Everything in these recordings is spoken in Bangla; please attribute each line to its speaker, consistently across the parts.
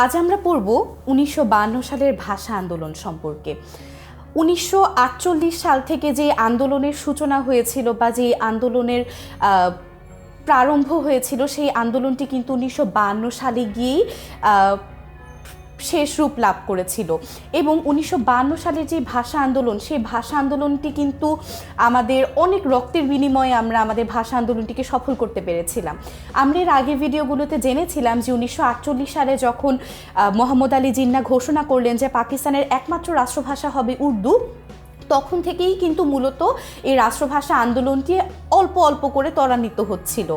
Speaker 1: আজ আমরা পড়ব 1952 সালের ভাষা আন্দোলন সম্পর্কে। 1948 সাল থেকে যে আন্দোলনের সূচনা হয়েছিল বা যে আন্দোলনের প্রারম্ভ হয়েছিল, সেই আন্দোলনটি কিন্তু 1952 সালে গিয়েই শেষ রূপ লাভ করেছিল। এবং 1952 সালের যে ভাষা আন্দোলন, সেই ভাষা আন্দোলনটি কিন্তু আমাদের অনেক রক্তের বিনিময়ে আমরা আমাদের ভাষা আন্দোলনটিকে সফল করতে পেরেছিলাম। আমরা এর আগের ভিডিওগুলোতে জেনেছিলাম যে 1948 সালে যখন মোহাম্মদ আলী জিন্নাহ ঘোষণা করলেন যে পাকিস্তানের একমাত্র রাষ্ট্রভাষা হবে উর্দু, তখন থেকেই কিন্তু মূলত এই রাষ্ট্রভাষা আন্দোলনটি অল্প অল্প করে ত্বরান্বিত হচ্ছিল।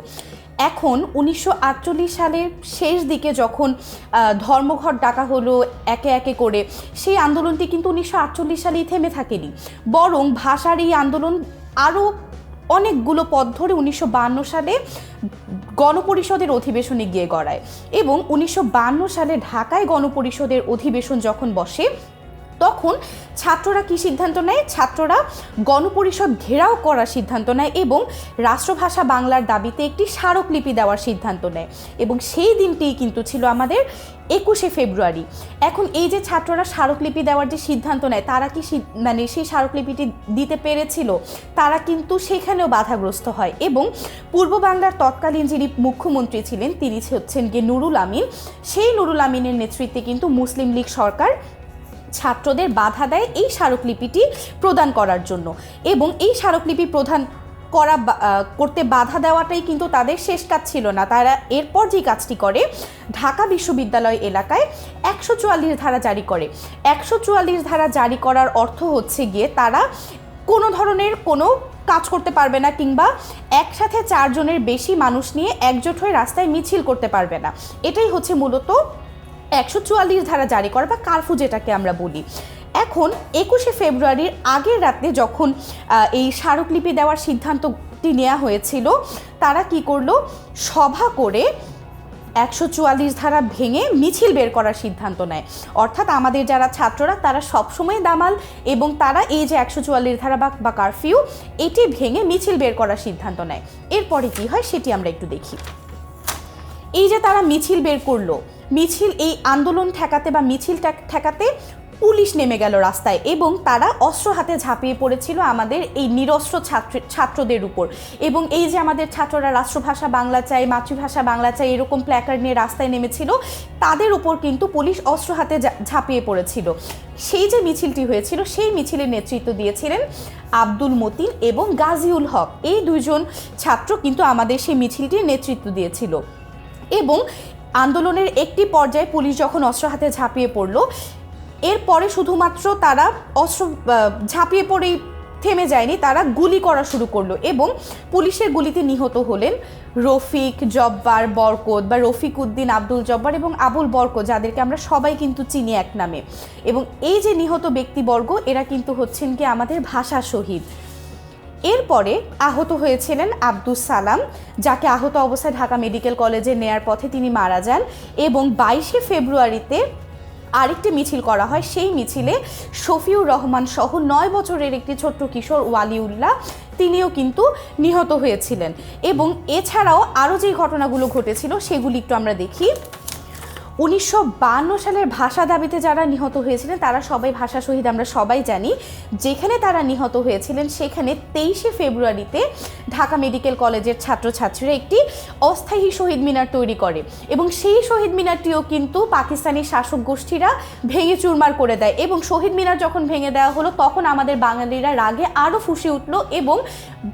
Speaker 1: এখন 1948 সালের শেষ দিকে যখন ধর্মঘট ডাকা হলো একে একে করে, সেই আন্দোলনটি কিন্তু 1948 সালেই থেমে থাকেনি, বরং ভাষার এই আন্দোলন আরও অনেকগুলো পথ ধরে 1952 সালে গণপরিষদের অধিবেশনে গিয়ে গড়ায়। এবং 1952 সালে ঢাকায় গণপরিষদের অধিবেশন যখন বসে, তখন ছাত্ররা কি সিদ্ধান্ত নেয়? ছাত্ররা গণপরিষদ ঘেরাও করার সিদ্ধান্ত নেয় এবং রাষ্ট্রভাষা বাংলার দাবিতে একটি স্মারকলিপি দেওয়ার সিদ্ধান্ত নেয়। এবং সেই দিনটিই কিন্তু ছিল আমাদের 21শে ফেব্রুয়ারি। এখন এই যে ছাত্ররা স্মারকলিপি দেওয়ার যে সিদ্ধান্ত নেয়, তারা কি সেই স্মারকলিপিটি দিতে পেরেছিল? তারা কিন্তু সেখানেও বাধাগ্রস্ত হয়। এবং পূর্ব বাংলার তৎকালীন যিনি মুখ্যমন্ত্রী ছিলেন, তিনি হচ্ছেন গিয়ে নুরুল আমিন। সেই নুরুল আমিনের নেতৃত্বে কিন্তু মুসলিম লীগ সরকার ছাত্রদের বাধা দেয় এই স্মারকলিপিটি প্রদান করার জন্য। এবং এই স্মারকলিপি প্রদান করতে বাধা দেওয়াটাই কিন্তু তাদের শেষ কাজ ছিল না। তারা এরপর যে কাজটি করে, ঢাকা বিশ্ববিদ্যালয় এলাকায় 144 ধারা জারি করে। 144 ধারা জারি করার অর্থ হচ্ছে গিয়ে তারা কোনো ধরনের কোনো কাজ করতে পারবে না, কিংবা একসাথে 4 জনের বেশি মানুষ নিয়ে একজোট হয়ে রাস্তায় মিছিল করতে পারবে না। এটাই হচ্ছে মূলত 144 ধারা জারি করা বা কারফিউ যেটাকে আমরা বলি। এখন 21শে ফেব্রুয়ারির আগের রাতে যখন এই স্মারকলিপি দেওয়ার সিদ্ধান্তটি নেওয়া হয়েছিল, তারা কি করলো? সভা করে 144 ধারা ভেঙে মিছিল বের করার সিদ্ধান্ত নেয়। অর্থাৎ আমাদের যারা ছাত্ররা, তারা সবসময় দামাল, এবং তারা এই যে 144 ধারা বা কারফিউ, এটি ভেঙে মিছিল বের করার সিদ্ধান্ত নেয়। এরপরে কি হয় সেটি আমরা একটু দেখি। এই যে তারা মিছিল বের করলো, এই আন্দোলন ঠেকাতে বা মিছিল ঠেকাতে পুলিশ নেমে গেল রাস্তায়, এবং তারা অস্ত্র হাতে ঝাঁপিয়ে পড়েছিল আমাদের এই নিরস্ত্র ছাত্রদের উপর। এবং এই যে আমাদের ছাত্ররা রাষ্ট্রভাষা বাংলা চাই, মাতৃভাষা বাংলা চাই, এরকম প্ল্যাকার্ড নিয়ে রাস্তায় নেমেছিল, তাদের উপর কিন্তু পুলিশ অস্ত্র হাতে ঝাঁপিয়ে পড়েছিল। সেই যে মিছিলটি হয়েছিল, সেই মিছিলের নেতৃত্ব দিয়েছিলেন আব্দুল মতিন এবং গাজীউল হক। এই 2 জন ছাত্র কিন্তু আমাদের সেই মিছিলটির নেতৃত্ব দিয়েছিল। এবং আন্দোলনের একটি পর্যায়ে পুলিশ যখন অস্ত্র হাতে ঝাঁপিয়ে পড়ল, এরপরে শুধুমাত্র তারা অস্ত্র ঝাঁপিয়ে পড়েই থেমে যায়নি, তারা গুলি করা শুরু করলো। এবং পুলিশের গুলিতে নিহত হলেন রফিক, জব্বার, বরকত বা রফিক উদ্দিন, আব্দুল জব্বার এবং আবুল বরকত, যাদেরকে আমরা সবাই কিন্তু চিনি এক নামে। এবং এই যে নিহত ব্যক্তিবর্গ, এরা কিন্তু হচ্ছেন কি আমাদের ভাষা শহীদ। এরপরে আহত হয়েছিলেন আব্দুস সালাম, যাকে আহত অবস্থায় ঢাকা মেডিকেল কলেজে নেয়ার পথে তিনি মারা যান। এবং 22শে ফেব্রুয়ারিতে আরেকটি মিছিল করা হয়। সেই মিছিলে শফিউর রহমান সহ 9 বছরের একটি ছোট্ট কিশোর ওয়ালিউল্লাহ, তিনিও কিন্তু নিহত হয়েছিলেন। এবং এছাড়াও আরও যে ঘটনাগুলো ঘটেছিল সেগুলি একটু আমরা দেখি। 1952 সালের ভাষা দাবিতে যারা নিহত হয়েছিলেন, তারা সবাই ভাষা শহীদ, আমরা সবাই জানি। যেখানে তারা নিহত হয়েছিলেন, সেখানে 23শে ফেব্রুয়ারিতে ঢাকা মেডিকেল কলেজের ছাত্রছাত্রীরা একটি অস্থায়ী শহীদ মিনার তৈরি করে। এবং সেই শহীদ মিনারটিও কিন্তু পাকিস্তানি শাসক গোষ্ঠীরা ভেঙে চুরমার করে দেয়। এবং শহীদ মিনার যখন ভেঙে দেওয়া হলো, তখন আমাদের বাঙালিরা রাগে আরও ফুঁসে উঠল, এবং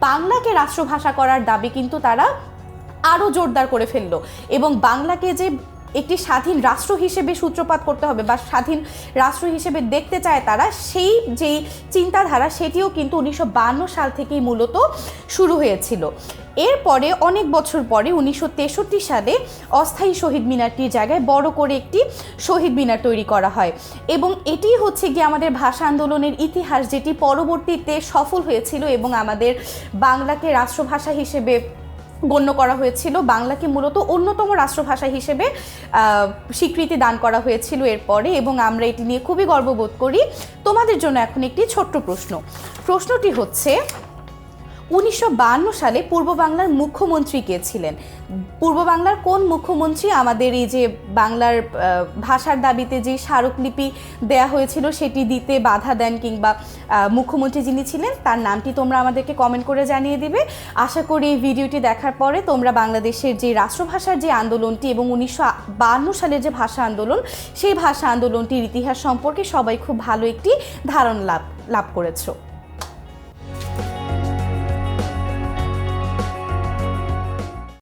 Speaker 1: বাংলাকে রাষ্ট্রভাষা করার দাবি কিন্তু তারা আরও জোরদার করে ফেললো। এবং বাংলাকে যে একটি স্বাধীন রাষ্ট্র হিসেবে সূত্রপাত করতে হবে বা স্বাধীন রাষ্ট্র হিসেবে দেখতে চায় তারা, সেই যেই চিন্তাধারা, সেটিও কিন্তু 1952 সাল থেকেই মূলত শুরু হয়েছিল। এরপরে অনেক বছর পরে 1963 সালে অস্থায়ী শহীদ মিনারটির জায়গায় বড় করে একটি শহীদ মিনার তৈরি করা হয়। এবং এটি হচ্ছে গিয়ে আমাদের ভাষা আন্দোলনের ইতিহাস, যেটি পরবর্তীতে সফল হয়েছিল এবং আমাদের বাংলাকে রাষ্ট্রভাষা হিসেবে গণ্য করা হয়েছিল। বাংলাকে মূলত অন্যতম রাষ্ট্রভাষা হিসেবে স্বীকৃতি দান করা হয়েছিল এরপরে, এবং আমরা এটি নিয়ে খুবই গর্ববোধ করি। তোমাদের জন্য এখন একটি ছোট্ট প্রশ্নটি হচ্ছে, 1952 সালে পূর্ব বাংলার মুখ্যমন্ত্রী কে ছিলেন? পূর্ব বাংলার কোন মুখ্যমন্ত্রী আমাদের এই যে বাংলার ভাষার দাবিতে যে স্মারকলিপি দেয়া হয়েছিল সেটি দিতে বাধা দেন, কিংবা মুখ্যমন্ত্রী যিনি ছিলেন তার নামটি তোমরা আমাদেরকে কমেন্ট করে জানিয়ে দিবে। আশা করি এই ভিডিওটি দেখার পরে তোমরা বাংলাদেশের যে রাষ্ট্রভাষার যে আন্দোলনটি এবং 1952 সালের যে ভাষা আন্দোলন, সেই ভাষা আন্দোলনটির ইতিহাস সম্পর্কে সবাই খুব ভালো একটি ধারণা লাভ করেছো।